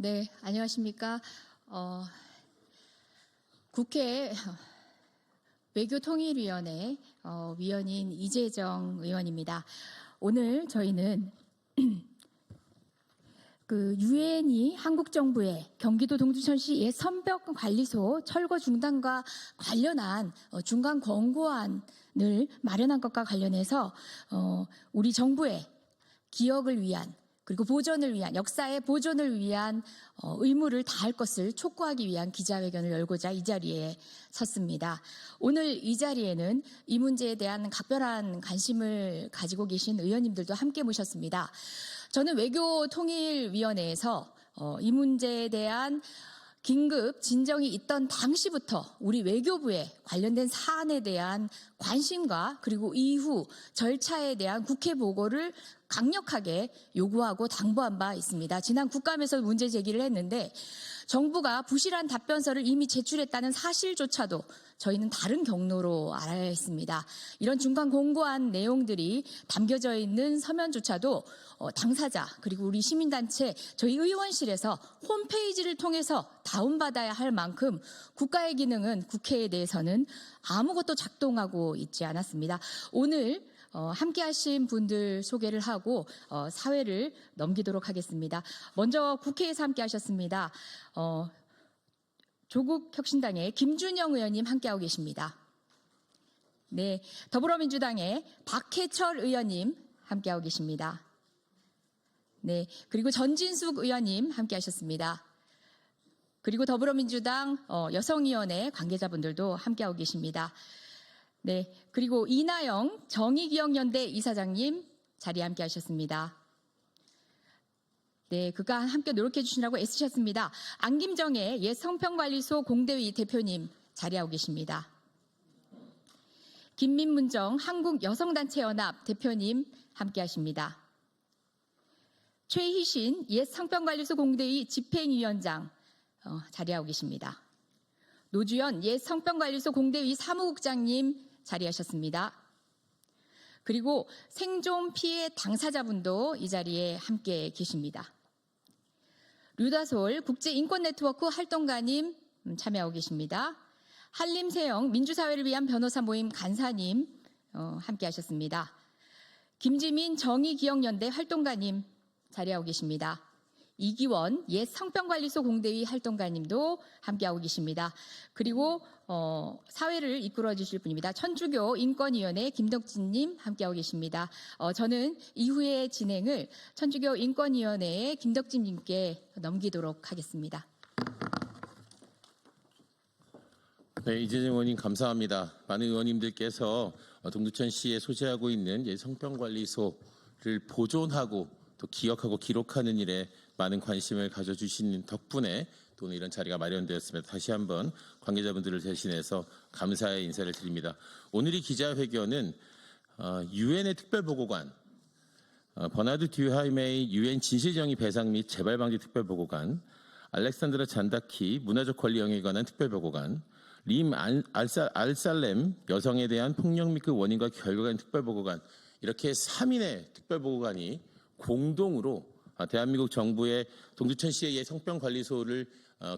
네, 안녕하십니까. 국회 외교통일위원회 위원인 이재정 의원입니다. 오늘 저희는 유엔이 한국 정부의 경기도 동두천시 옛 선벽관리소 철거 중단과 관련한 중간 권고안을 마련한 것과 관련해서 우리 정부의 기억을 위한 그리고 보존을 위한 역사의 보존을 위한 의무를 다할 것을 촉구하기 위한 기자회견을 열고자 이 자리에 섰습니다. 오늘 이 자리에는 이 문제에 대한 각별한 관심을 가지고 계신 의원님들도 함께 모셨습니다. 저는 외교통일위원회에서 이 문제에 대한 긴급 진정이 있던 당시부터 우리 외교부에 관련된 사안에 대한 관심과 그리고 이후 절차에 대한 국회 보고를 강력하게 요구하고 당부한 바 있습니다. 지난 국감에서 문제 제기를 했는데 정부가 부실한 답변서를 이미 제출했다는 사실조차도 저희는 다른 경로로 알아야 했습니다. 이런 중간 공고한 내용들이 담겨져 있는 서면조차도 당사자 그리고 우리 시민단체 저희 의원실에서 홈페이지를 통해서 다운받아야 할 만큼 국가의 기능은 국회에 대해서는 아무것도 작동하고 있지 않았습니다. 오늘 함께 하신 분들 소개를 하고 사회를 넘기도록 하겠습니다. 먼저 국회에서 함께 하셨습니다. 조국혁신당의 김준영 의원님 함께하고 계십니다. 네, 더불어민주당의 박해철 의원님 함께하고 계십니다. 네, 그리고 전진숙 의원님 함께하셨습니다. 그리고 더불어민주당 여성위원회 관계자분들도 함께하고 계십니다. 네, 그리고 이나영 정의기억연대 이사장님 자리에 함께하셨습니다. 네, 그간 함께 노력해 주시느라고 애쓰셨습니다. 안김정의 옛 성평관리소 공대위 대표님 자리하고 계십니다. 김민문정 한국여성단체연합 대표님 함께하십니다. 최희신 옛 성평관리소 공대위 집행위원장 자리하고 계십니다. 노주연 옛 성평관리소 공대위 사무국장님 자리하셨습니다. 그리고 생존 피해 당사자분도 이 자리에 함께 계십니다. 류다솔 국제인권네트워크 활동가님 참여하고 계십니다. 한림세영 민주사회를 위한 변호사 모임 간사님 함께 하셨습니다. 김지민 정의기억연대 활동가님 자리하고 계십니다. 이기원 옛 성평관리소 공대위 활동가님도 함께하고 계십니다. 그리고 사회를 이끌어 주실 분입니다. 천주교 인권위원회 김덕진님 함께하고 계십니다. 저는 이후의 진행을 천주교 인권위원회의 김덕진님께 넘기도록 하겠습니다. 네, 이재정 의원님 감사합니다. 많은 의원님들께서 동두천시에 소재하고 있는 옛 성평관리소를 보존하고 또 기억하고 기록하는 일에 많은 관심을 가져주신 덕분에 또 오늘 이런 자리가 마련되었습니다. 다시 한번 관계자분들을 대신해서 감사의 인사를 드립니다. 오늘 이 기자회견은 유엔의 특별보고관, 버나드 듀하이메이 유엔 진실정의 배상 및 재발방지 특별보고관, 알렉산드라 잔다키 문화적 권리 영역에 관한 특별보고관, 림 알살렘 여성에 대한 폭력 및 그 원인과 결과에 관한 특별보고관, 이렇게 3인의 특별보고관이 공동으로 대한민국 정부의 동두천시의 옛 성평관리소를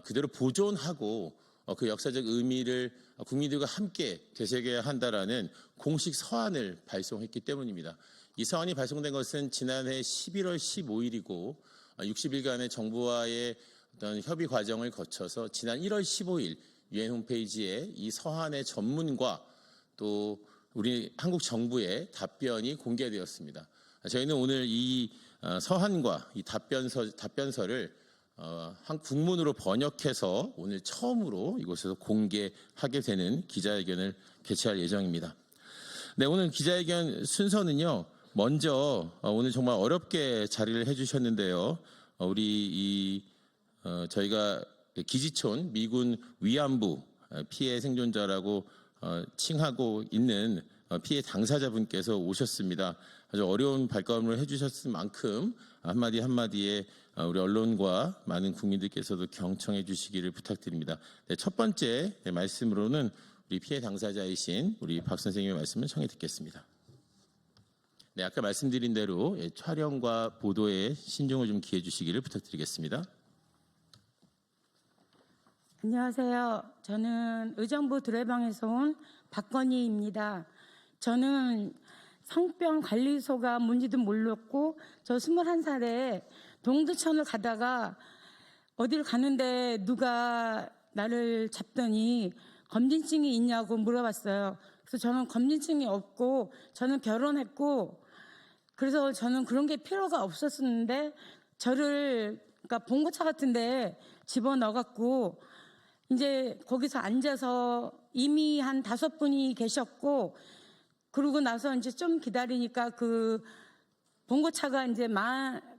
그대로 보존하고 그 역사적 의미를 국민들과 함께 되새겨야 한다라는 공식 서한을 발송했기 때문입니다. 이 서한이 발송된 것은 지난해 11월 15일이고 60일간의 정부와의 어떤 협의 과정을 거쳐서 지난 1월 15일 유엔 홈페이지에 이 서한의 전문과 또 우리 한국 정부의 답변이 공개되었습니다. 저희는 오늘 이 서한과 이 답변서를 한 국문으로 번역해서 오늘 처음으로 이곳에서 공개하게 되는 기자회견을 개최할 예정입니다. 네, 오늘 기자회견 순서는요. 먼저 오늘 정말 어렵게 자리를 해주셨는데요. 저희가 기지촌 미군 위안부 피해 생존자라고 칭하고 있는 피해 당사자분께서 오셨습니다. 아주 어려운 발걸음을 해주셨을 만큼 한마디 한마디에 우리 언론과 많은 국민들께서도 경청해 주시기를 부탁드립니다. 네, 첫 번째 말씀으로는 우리 피해 당사자이신 우리 박 선생님의 말씀을 청해 듣겠습니다. 네, 아까 말씀드린 대로 촬영과 보도에 신중을 좀 기해 주시기를 부탁드리겠습니다. 안녕하세요. 저는 의정부 두레방에서 온 박건희입니다. 저는 성병 관리소가 뭔지도 몰랐고 저 21살에 동두천을 가다가 어딜 가는데 누가 나를 잡더니 검진증이 있냐고 물어봤어요. 그래서 저는 검진증이 없고 저는 결혼했고 그래서 저는 그런 게 필요가 없었는데 저를 그러니까 봉고차 같은데 집어넣어갖고 이제 거기서 앉아서 이미 한 5분이 계셨고 그러고 나서 이제 좀 기다리니까 그 봉고차가 이제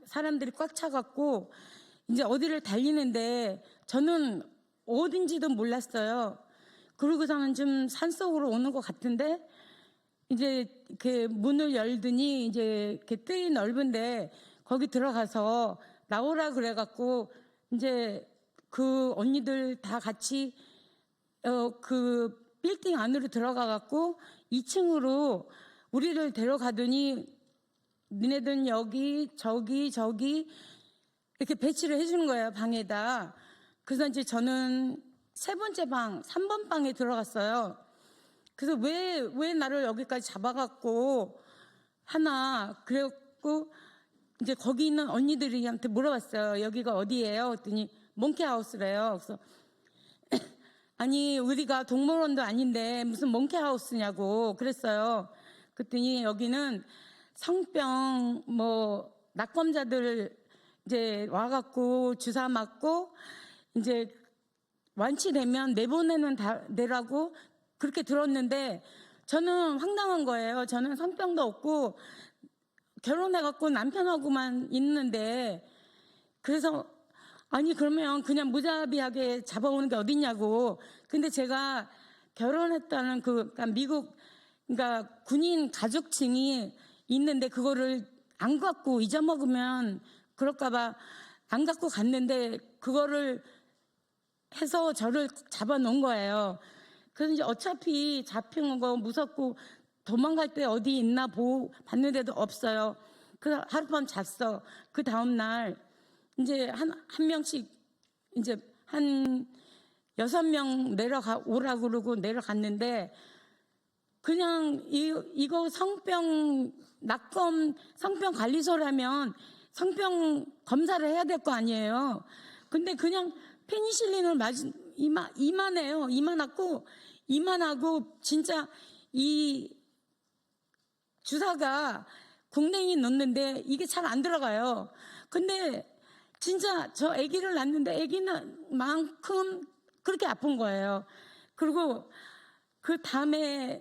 사람들이 꽉 차갖고 이제 어디를 달리는데 저는 어딘지도 몰랐어요. 그러고서는 좀 산속으로 오는 것 같은데 이제 그 문을 열더니 이제 그 뜰이 넓은데 거기 들어가서 나오라 그래갖고 이제 그 언니들 다 같이 그 빌딩 안으로 들어가갖고 2층으로 우리를 데려가더니 니네들은 여기 저기 이렇게 배치를 해주는 거예요, 방에다. 그래서 이제 저는 3번째 방, 3번 방에 들어갔어요. 그래서 왜 나를 여기까지 잡아갖고 하나 그래갖고 이제 거기 있는 언니들이한테 물어봤어요. 여기가 어디예요? 그랬더니 몽키하우스래요. 그래서 아니 우리가 동물원도 아닌데 무슨 몽키하우스냐고 그랬어요. 그랬더니 여기는 성병 낙검자들 이제 와갖고 주사 맞고 이제 완치되면 내보내는 데라고 그렇게 들었는데 저는 황당한 거예요. 저는 성병도 없고 결혼해갖고 남편하고만 있는데 그래서 아니 그러면 그냥 무자비하게 잡아오는 게 어딨냐고. 근데 제가 결혼했다는 그러니까 미국 그러니까 군인 가족증이 있는데 그거를 안 갖고 잊어먹으면 그럴까봐 안 갖고 갔는데 그거를 해서 저를 잡아놓은 거예요. 그래서 이제 어차피 잡힌 거 무섭고 도망갈 때 어디 있나 봤는데도 없어요. 그래서 하룻밤 잤어. 그 다음날 이제 한 명씩 이제 한 6명 오라고 그러고 내려갔는데 그냥 이거 성병 관리소라면 성병 검사를 해야 될 거 아니에요. 근데 그냥 페니실린을 이만해요. 이만하고 진짜 이 주사가 궁뎅이 넣는데 이게 잘 안 들어가요. 근데 진짜 저 아기를 낳는데 아기는 만큼 그렇게 아픈 거예요. 그리고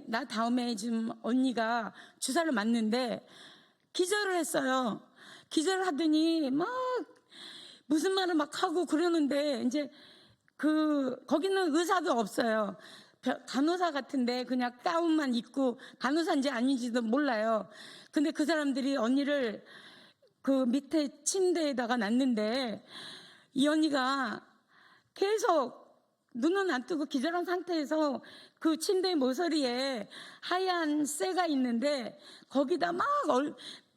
나 다음에 지금 언니가 주사를 맞는데 기절을 했어요. 기절을 하더니 막 무슨 말을 막 하고 그러는데 이제 거기는 의사도 없어요. 간호사 같은데 그냥 가운만 입고 간호사인지 아닌지도 몰라요. 근데 그 사람들이 언니를 그 밑에 침대에다가 놨는데 이 언니가 계속 눈은 안 뜨고 기절한 상태에서 그 침대 모서리에 하얀 쇠가 있는데 거기다 막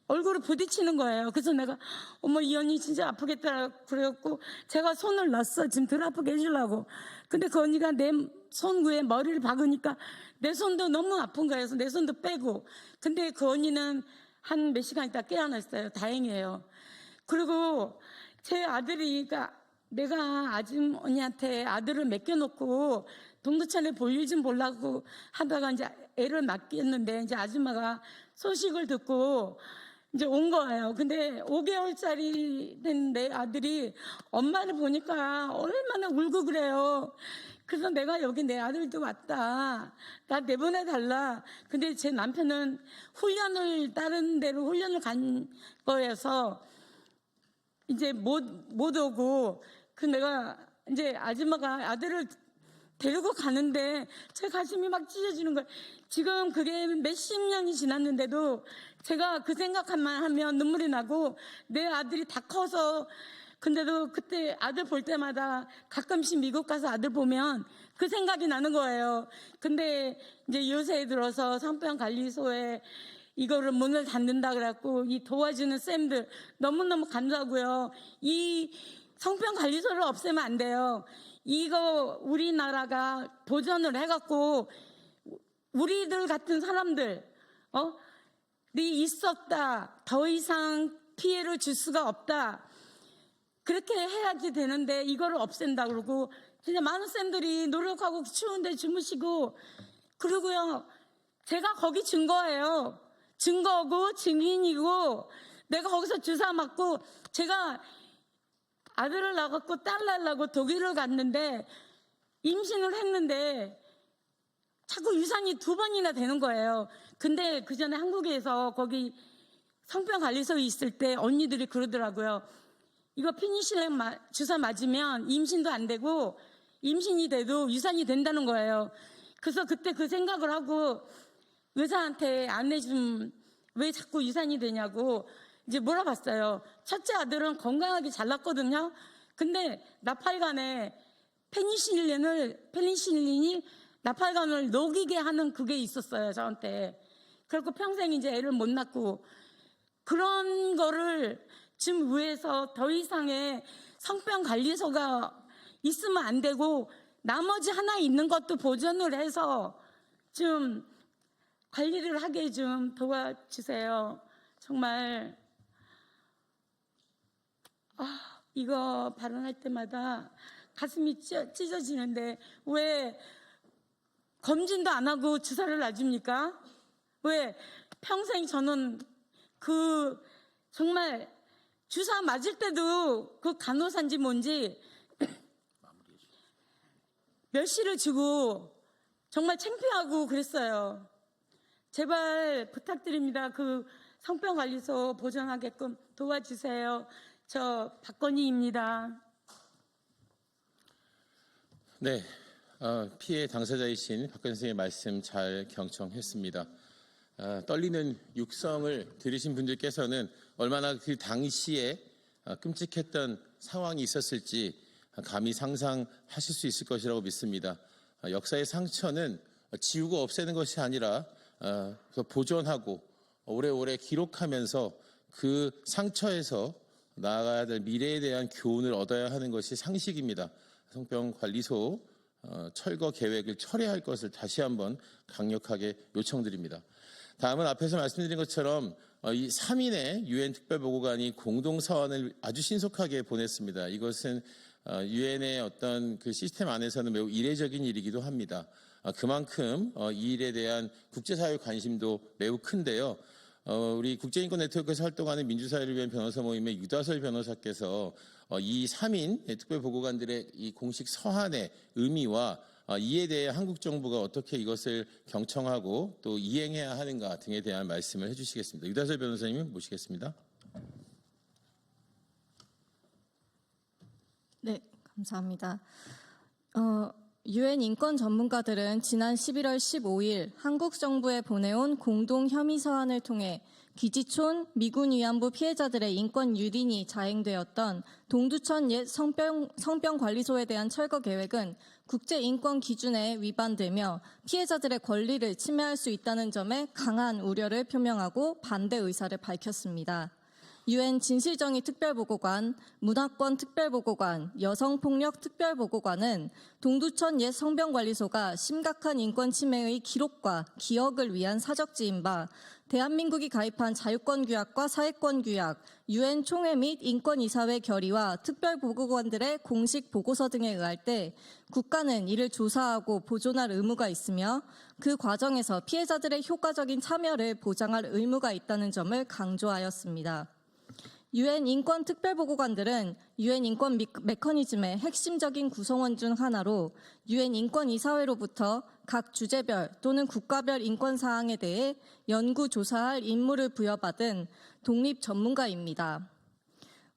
얼굴을 부딪히는 거예요. 그래서 내가 어머 이 언니 진짜 아프겠다 그래갖고 제가 손을 넣었어. 지금 덜 아프게 해주려고. 근데 그 언니가 내 손 위에 머리를 박으니까 내 손도 너무 아픈 거예요. 그래서 내 손도 빼고. 근데 그 언니는 한 몇 시간 있다 깨어났어요. 다행이에요. 그리고 제 아들이 그러니까 내가 아주머니한테 아들을 맡겨놓고 동두천에 볼일 좀 보려고 하다가 이제 애를 맡겼는데 이제 아줌마가 소식을 듣고 이제 온 거예요. 근데 5개월짜리 된 내 아들이 엄마를 보니까 얼마나 울고 그래요. 그래서 내가 여기 내 아들도 왔다. 나 내보내달라. 근데 제 남편은 다른 데로 훈련을 간 거여서 이제 못 오고 그 내가 이제 아줌마가 아들을 데리고 가는데 제 가슴이 막 찢어지는 거예요. 지금 그게 몇십 년이 지났는데도 제가 그 생각만 하면 눈물이 나고 내 아들이 다 커서 근데도 그때 아들 볼 때마다 가끔씩 미국 가서 아들 보면 그 생각이 나는 거예요. 근데 이제 요새 들어서 성병관리소에 이거를 문을 닫는다 그래갖고 이 도와주는 쌤들 너무너무 감사하고요. 이 성병관리소를 없애면 안 돼요. 이거 우리나라가 보전을 해갖고 우리들 같은 사람들 이 있었다, 더 이상 피해를 줄 수가 없다, 그렇게 해야지 되는데 이거를 없앤다 그러고 진짜 많은 쌤들이 노력하고 추운데 주무시고, 그리고요 제가 거기 증거예요. 증거고 증인이고 내가 거기서 주사 맞고, 제가 아들을 낳았고 딸 낳으려고 독일을 갔는데 임신을 했는데 자꾸 유산이 2번이나 되는 거예요. 근데 그 전에 한국에서 거기 성병관리소에 있을 때 언니들이 그러더라고요. 이거 피니실린 주사 맞으면 임신도 안 되고 임신이 돼도 유산이 된다는 거예요. 그래서 그때 그 생각을 하고 의사한테 아내 좀 왜 자꾸 유산이 되냐고 이제 물어봤어요. 첫째 아들은 건강하게 잘 낳거든요. 근데 나팔관에 페니실린이 나팔관을 녹이게 하는 그게 있었어요, 저한테. 그래서 평생 이제 애를 못 낳고, 그런 거를 지금 위에서 더 이상의 성병관리소가 있으면 안 되고 나머지 하나 있는 것도 보존을 해서 좀 관리를 하게 좀 도와주세요. 정말 이거 발언할 때마다 가슴이 찢어지는데 왜 검진도 안 하고 주사를 놔줍니까? 왜 평생 저는 정말 주사 맞을 때도 그 간호사인지 뭔지 멸시를 주고 정말 창피하고 그랬어요. 제발 부탁드립니다. 그 성병관리소 보존하게끔 도와주세요. 저 박건희입니다. 네, 피해 당사자이신 박건희 선생님의 말씀 잘 경청했습니다. 떨리는 육성을 들으신 분들께서는 얼마나 그 당시에 끔찍했던 상황이 있었을지 감히 상상하실 수 있을 것이라고 믿습니다. 역사의 상처는 지우고 없애는 것이 아니라 보존하고 오래오래 기록하면서 그 상처에서 나아가야 될 미래에 대한 교훈을 얻어야 하는 것이 상식입니다. 성병관리소 철거 계획을 철회할 것을 다시 한번 강력하게 요청드립니다. 다음은 앞에서 말씀드린 것처럼 이 3인의 유엔 특별보고관이 공동서한을 아주 신속하게 보냈습니다. 이것은 유엔의 어떤 그 시스템 안에서는 매우 이례적인 일이기도 합니다. 그만큼 이 일에 대한 국제사회 관심도 매우 큰데요. 우리 국제인권 네트워크에서 활동하는 민주사회를 위한 변호사 모임의 유다설 변호사께서 이 3인 특별보고관들의 이 공식 서한의 의미와 이에 대해 한국 정부가 어떻게 이것을 경청하고 또 이행해야 하는가 등에 대한 말씀을 해주시겠습니다. 유다설 변호사님 모시겠습니다. 네, 감사합니다. 유엔 인권 전문가들은 지난 11월 15일 한국 정부에 보내온 공동 혐의 서한을 통해 기지촌 미군 위안부 피해자들의 인권 유린이 자행되었던 동두천 옛 성병관리소에 대한 철거 계획은 국제인권 기준에 위반되며 피해자들의 권리를 침해할 수 있다는 점에 강한 우려를 표명하고 반대 의사를 밝혔습니다. 유엔 진실정의 특별보고관, 문화권 특별보고관, 여성폭력 특별보고관은 동두천 옛 성병관리소가 심각한 인권 침해의 기록과 기억을 위한 사적지인 바 대한민국이 가입한 자유권규약과 사회권규약, 유엔 총회 및 인권이사회 결의와 특별보고관들의 공식 보고서 등에 의할 때 국가는 이를 조사하고 보존할 의무가 있으며 그 과정에서 피해자들의 효과적인 참여를 보장할 의무가 있다는 점을 강조하였습니다. 유엔 인권 특별보고관들은 유엔 인권 메커니즘의 핵심적인 구성원 중 하나로 유엔 인권이사회로부터 각 주제별 또는 국가별 인권 사항에 대해 연구 조사할 임무를 부여받은 독립 전문가입니다.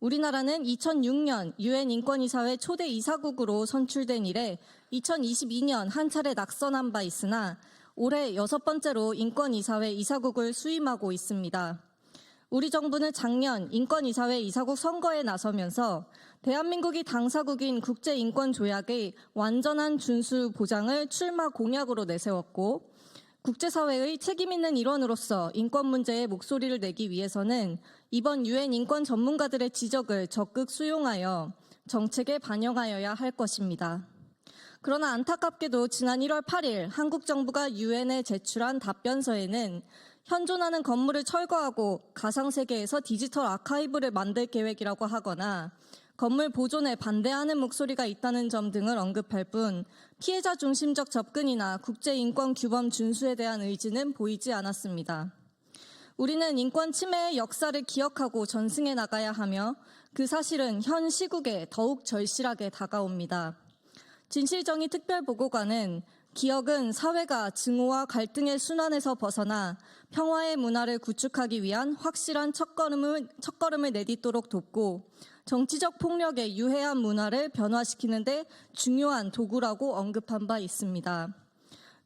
우리나라는 2006년 유엔 인권이사회 초대 이사국으로 선출된 이래 2022년 한 차례 낙선한 바 있으나 올해 6번째로 인권이사회 이사국을 수임하고 있습니다. 우리 정부는 작년 인권이사회 이사국 선거에 나서면서 대한민국이 당사국인 국제인권조약의 완전한 준수 보장을 출마 공약으로 내세웠고 국제사회의 책임있는 일원으로서 인권 문제에 목소리를 내기 위해서는 이번 유엔 인권 전문가들의 지적을 적극 수용하여 정책에 반영하여야 할 것입니다. 그러나 안타깝게도 지난 1월 8일 한국 정부가 유엔에 제출한 답변서에는 현존하는 건물을 철거하고 가상세계에서 디지털 아카이브를 만들 계획이라고 하거나 건물 보존에 반대하는 목소리가 있다는 점 등을 언급할 뿐 피해자 중심적 접근이나 국제인권 규범 준수에 대한 의지는 보이지 않았습니다. 우리는 인권 침해의 역사를 기억하고 전승해 나가야 하며 그 사실은 현 시국에 더욱 절실하게 다가옵니다. 진실정의 특별보고관은 기억은 사회가 증오와 갈등의 순환에서 벗어나 평화의 문화를 구축하기 위한 확실한 첫걸음을 내딛도록 돕고 정치적 폭력의 유해한 문화를 변화시키는 데 중요한 도구라고 언급한 바 있습니다.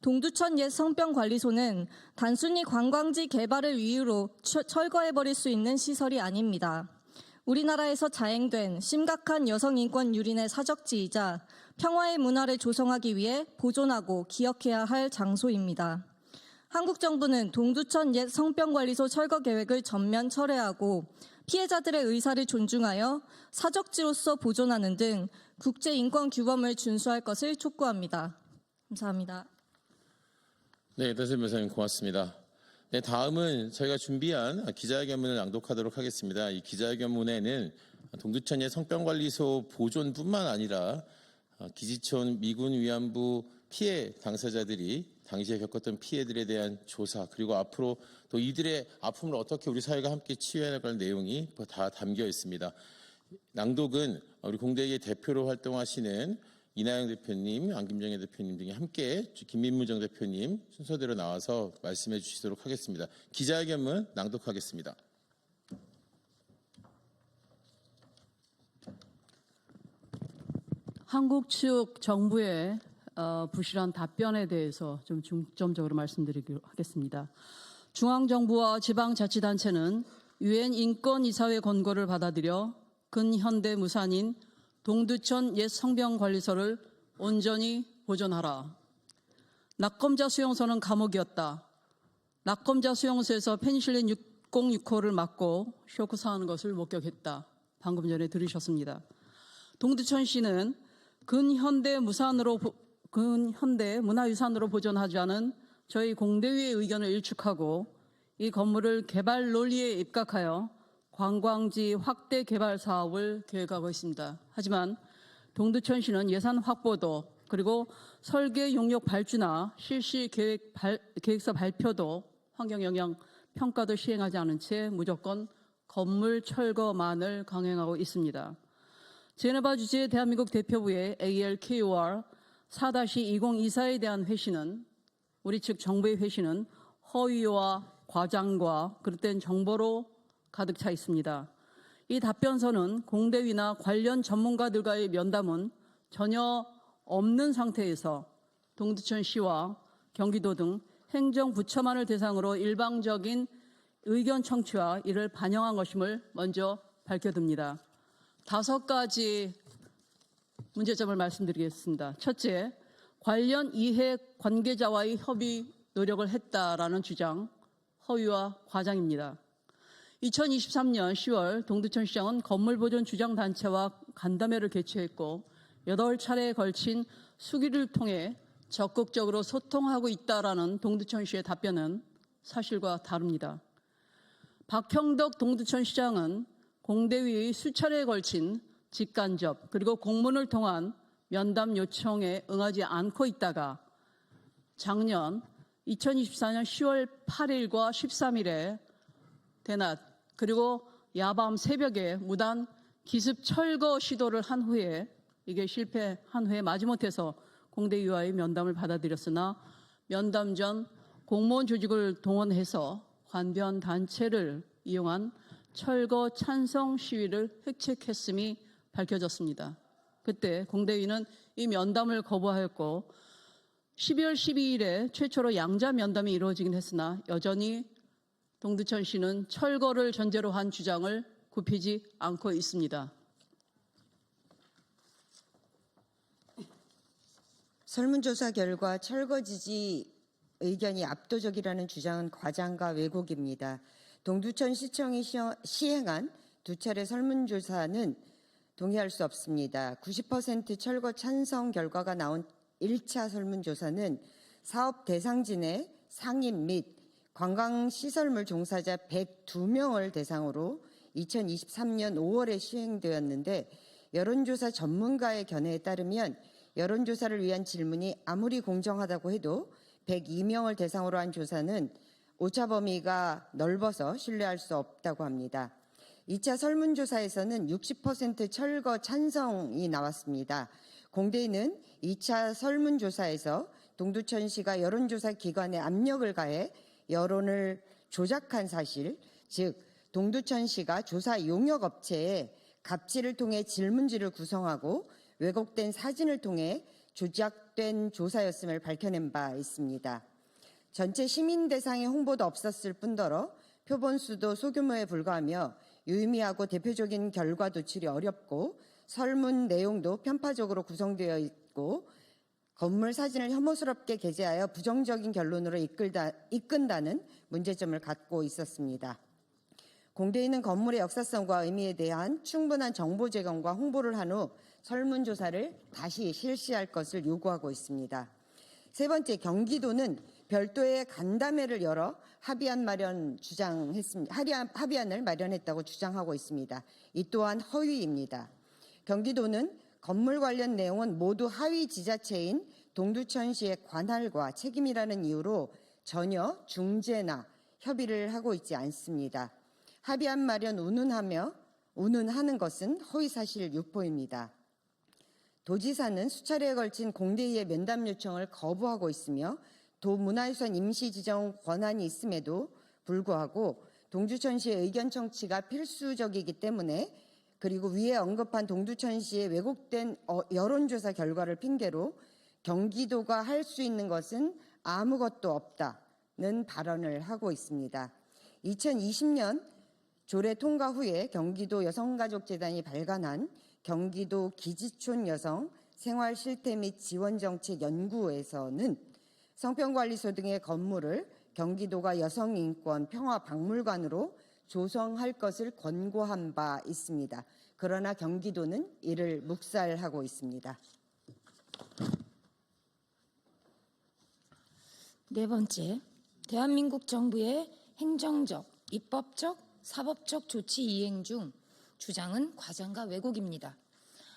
동두천 옛 성병관리소는 단순히 관광지 개발을 이유로 철거해버릴 수 있는 시설이 아닙니다. 우리나라에서 자행된 심각한 여성 인권 유린의 사적지이자 평화의 문화를 조성하기 위해 보존하고 기억해야 할 장소입니다. 한국 정부는 동두천 옛 성병관리소 철거 계획을 전면 철회하고 피해자들의 의사를 존중하여 사적지로서 보존하는 등 국제인권 규범을 준수할 것을 촉구합니다. 감사합니다. 네, 이다슬 변호사님 고맙습니다. 네, 다음은 저희가 준비한 기자회견문을 낭독하도록 하겠습니다. 이 기자회견문에는 동두천의 성병관리소 보존뿐만 아니라 기지촌 미군 위안부 피해 당사자들이 당시에 겪었던 피해들에 대한 조사, 그리고 앞으로 또 이들의 아픔을 어떻게 우리 사회가 함께 치유해 나갈 내용이 다 담겨 있습니다. 낭독은 우리 공대의 대표로 활동하시는 이나영 대표님, 안김정혜 대표님 등이 함께 김민무정 대표님 순서대로 나와서 말씀해 주시도록 하겠습니다. 기자회견문 낭독하겠습니다. 한국 측 정부의 부실한 답변에 대해서 좀 중점적으로 말씀드리기로 하겠습니다. 중앙정부와 지방자치단체는 유엔 인권이사회 권고를 받아들여 근현대 무산인 동두천 옛 성병관리소를 온전히 보존하라. 낙검자 수용소는 감옥이었다. 낙검자 수용소에서 페니실린 6065를 맞고 쇼크사하는 것을 목격했다. 방금 전에 들으셨습니다. 동두천시는 근현대 문화유산으로 보존하자는 저희 공대위의 의견을 일축하고 이 건물을 개발 논리에 입각하여 관광지 확대 개발 사업을 계획하고 있습니다. 하지만 동두천시는 예산 확보도 그리고 설계 용역 발주나 실시 계획서 발표도 환경영향 평가도 시행하지 않은 채 무조건 건물 철거만을 강행하고 있습니다. 제네바 주재 대한민국 대표부의 ALKOR 4-2024에 대한 회신은 우리 측 정부의 회신은 허위와 과장과 그릇된 정보로 가득 차 있습니다. 이 답변서는 공대위나 관련 전문가들과의 면담은 전혀 없는 상태에서 동두천시와 경기도 등 행정부처만을 대상으로 일방적인 의견 청취와 이를 반영한 것임을 먼저 밝혀듭니다. 5가지 문제점을 말씀드리겠습니다. 첫째, 관련 이해 관계자와의 협의 노력을 했다라는 주장, 허위와 과장입니다. 2023년 10월 동두천시장은 건물보존 주장단체와 간담회를 개최했고 8차례에 걸친 수기를 통해 적극적으로 소통하고 있다라는 동두천시의 답변은 사실과 다릅니다. 박형덕 동두천시장은 공대위의 수차례에 걸친 직간접 그리고 공문을 통한 면담 요청에 응하지 않고 있다가 작년 2024년 10월 8일과 13일에 대낮 그리고 야밤 새벽에 무단 기습 철거 시도를 한 후에 이게 실패한 후에 마지못해서 공대위와의 면담을 받아들였으나 면담 전 공무원 조직을 동원해서 관변 단체를 이용한 철거 찬성 시위를 획책했음이 밝혀졌습니다. 그때 공대위는 이 면담을 거부하였고 12월 12일에 최초로 양자 면담이 이루어지긴 했으나 여전히 동두천시는 철거를 전제로 한 주장을 굽히지 않고 있습니다. 설문조사 결과 철거 지지 의견이 압도적이라는 주장은 과장과 왜곡입니다. 동두천시청이 시행한 2차례 설문조사는 동의할 수 없습니다. 90% 철거 찬성 결과가 나온 1차 설문조사는 사업 대상진의 상인 및 관광시설물 종사자 102명을 대상으로 2023년 5월에 시행되었는데 여론조사 전문가의 견해에 따르면 여론조사를 위한 질문이 아무리 공정하다고 해도 102명을 대상으로 한 조사는 오차 범위가 넓어서 신뢰할 수 없다고 합니다. 2차 설문조사에서는 60% 철거 찬성이 나왔습니다. 공대는 2차 설문조사에서 동두천시가 여론조사 기관에 압력을 가해 여론을 조작한 사실, 즉 동두천시가 조사 용역 업체에 갑질을 통해 질문지를 구성하고 왜곡된 사진을 통해 조작된 조사였음을 밝혀낸 바 있습니다. 전체 시민 대상의 홍보도 없었을 뿐더러 표본수도 소규모에 불과하며 유의미하고 대표적인 결과 도출이 어렵고 설문 내용도 편파적으로 구성되어 있고 건물 사진을 혐오스럽게 게재하여 부정적인 결론으로 이끈다는 문제점을 갖고 있었습니다. 공대인은 건물의 역사성과 의미에 대한 충분한 정보 제공과 홍보를 한 후 설문조사를 다시 실시할 것을 요구하고 있습니다. 세 번째, 경기도는 별도의 간담회를 열어 합의안을 마련했다고 주장하고 있습니다. 이 또한 허위입니다. 경기도는 건물 관련 내용은 모두 하위 지자체인 동두천시의 관할과 책임이라는 이유로 전혀 중재나 협의를 하고 있지 않습니다. 합의안 마련 운운하는 것은 허위사실 유포입니다. 도지사는 수차례에 걸친 공대위의 면담 요청을 거부하고 있으며 도문화유산 임시 지정 권한이 있음에도 불구하고 동두천시의 의견 청취가 필수적이기 때문에 그리고 위에 언급한 동두천시의 왜곡된 여론조사 결과를 핑계로 경기도가 할 수 있는 것은 아무것도 없다는 발언을 하고 있습니다. 2020년 조례 통과 후에 경기도 여성가족재단이 발간한 경기도 기지촌 여성 생활 실태 및 지원 정책 연구에서는 성평관리소 등의 건물을 경기도가 여성인권 평화박물관으로 조성할 것을 권고한 바 있습니다. 그러나 경기도는 이를 묵살하고 있습니다. 네 번째, 대한민국 정부의 행정적, 입법적, 사법적 조치 이행 중 주장은 과장과 왜곡입니다.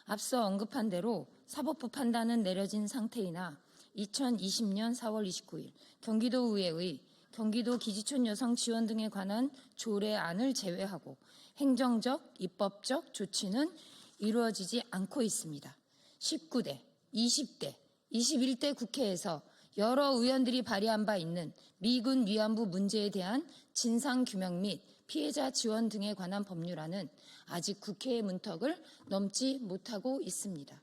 앞서 언급한 대로 사법부 판단은 내려진 상태이나 2020년 4월 29일 경기도의회의 경기도 기지촌 여성 지원 등에 관한 조례안을 제외하고 행정적, 입법적 조치는 이루어지지 않고 있습니다. 19대, 20대, 21대 국회에서 여러 의원들이 발의한 바 있는 미군 위안부 문제에 대한 진상규명 및 피해자 지원 등에 관한 법률안은 아직 국회의 문턱을 넘지 못하고 있습니다.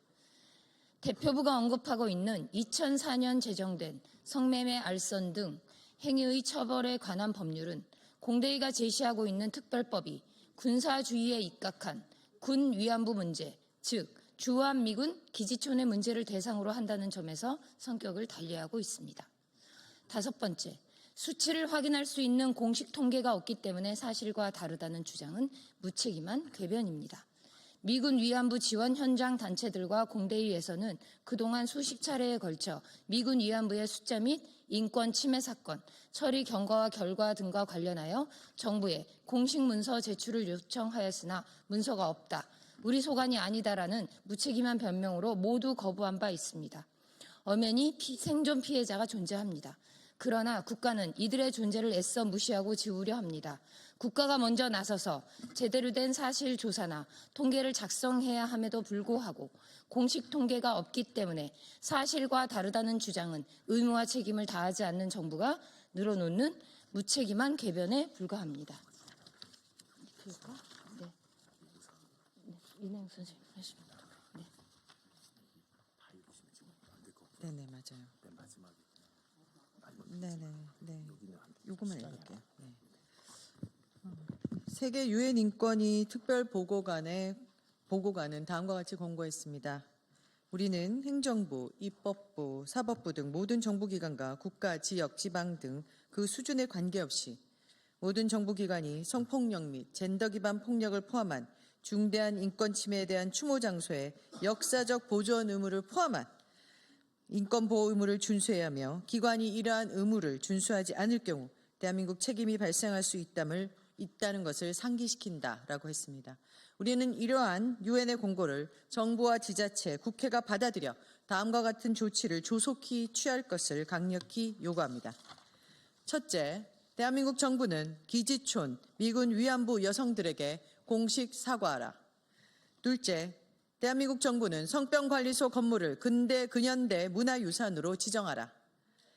대표부가 언급하고 있는 2004년 제정된 성매매 알선 등 행위의 처벌에 관한 법률은 공대위가 제시하고 있는 특별법이 군사주의에 입각한 군 위안부 문제, 즉 주한미군 기지촌의 문제를 대상으로 한다는 점에서 성격을 달리하고 있습니다. 다섯 번째, 수치를 확인할 수 있는 공식 통계가 없기 때문에 사실과 다르다는 주장은 무책임한 궤변입니다. 미군 위안부 지원 현장 단체들과 공대위에서는 그동안 수십 차례에 걸쳐 미군 위안부의 숫자 및 인권 침해 사건, 처리 경과와 결과 등과 관련하여 정부에 공식 문서 제출을 요청하였으나 문서가 없다, 우리 소관이 아니다라는 무책임한 변명으로 모두 거부한 바 있습니다. 엄연히 생존 피해자가 존재합니다. 그러나 국가는 이들의 존재를 애써 무시하고 지우려 합니다. 국가가 먼저 나서서 제대로 된 사실 조사나 통계를 작성해야 함에도 불구하고 공식 통계가 없기 때문에 사실과 다르다는 주장은 의무와 책임을 다하지 않는 정부가 늘어놓는 무책임한 궤변에 불과합니다. 네. 이내영 선생님 하십니다. 네. 네네 맞아요. 네네 네. 요거만 읽을게요. 네. 세계 유엔 인권위 특별 보고관은 다음과 같이 권고했습니다. 우리는 행정부, 입법부, 사법부 등 모든 정부기관과 국가, 지역, 지방 등 그 수준에 관계없이 모든 정부기관이 성폭력 및 젠더 기반 폭력을 포함한 중대한 인권 침해에 대한 추모 장소의 역사적 보존 의무를 포함한 인권보호 의무를 준수해야 하며 기관이 이러한 의무를 준수하지 않을 경우 대한민국 책임이 발생할 수 있다는 것을 상기시킨다라고 했습니다. 우리는 이러한 유엔의 공고를 정부와 지자체, 국회가 받아들여 다음과 같은 조치를 조속히 취할 것을 강력히 요구합니다. 첫째, 대한민국 정부는 기지촌, 미군 위안부 여성들에게 공식 사과하라. 둘째, 대한민국 정부는 성병관리소 건물을 근대 근현대 문화유산으로 지정하라.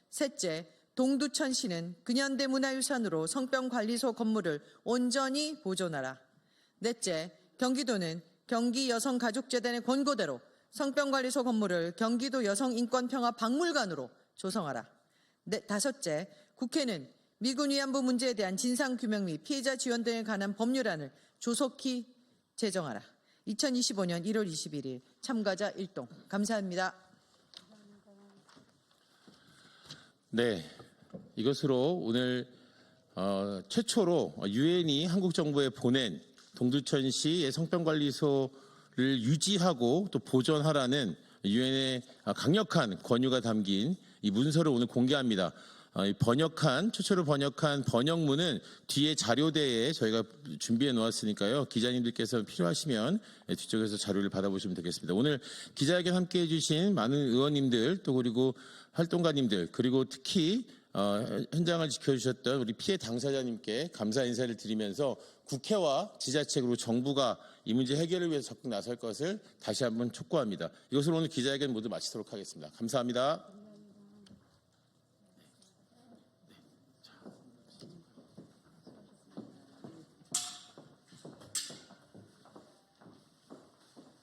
셋째, 동두천시는 근현대 문화유산으로 성병관리소 건물을 온전히 보존하라. 넷째, 경기도는 경기여성가족재단의 권고대로 성병관리소 건물을 경기도 여성인권평화박물관으로 조성하라. 다섯째, 국회는 미군 위안부 문제에 대한 진상규명 및 피해자 지원 등에 관한 법률안을 조속히 제정하라. 2025년 1월 21일 참가자 1동. 감사합니다. 네, 이것으로 오늘 최초로 유엔이 한국 정부에 보낸 동두천시의 성병관리소를 유지하고 또 보존하라는 유엔의 강력한 권유가 담긴 이 문서를 오늘 공개합니다. 최초로 번역한 번역문은 뒤에 자료대에 저희가 준비해 놓았으니까요. 기자님들께서 필요하시면 뒤쪽에서 자료를 받아보시면 되겠습니다. 오늘 기자회견 함께해 주신 많은 의원님들 또 그리고 활동가님들 그리고 특히 현장을 지켜주셨던 우리 피해 당사자님께 감사 인사를 드리면서 국회와 지자체 그리고 정부가 이 문제 해결을 위해서 적극 나설 것을 다시 한번 촉구합니다. 이것으로 오늘 기자회견 모두 마치도록 하겠습니다. 감사합니다.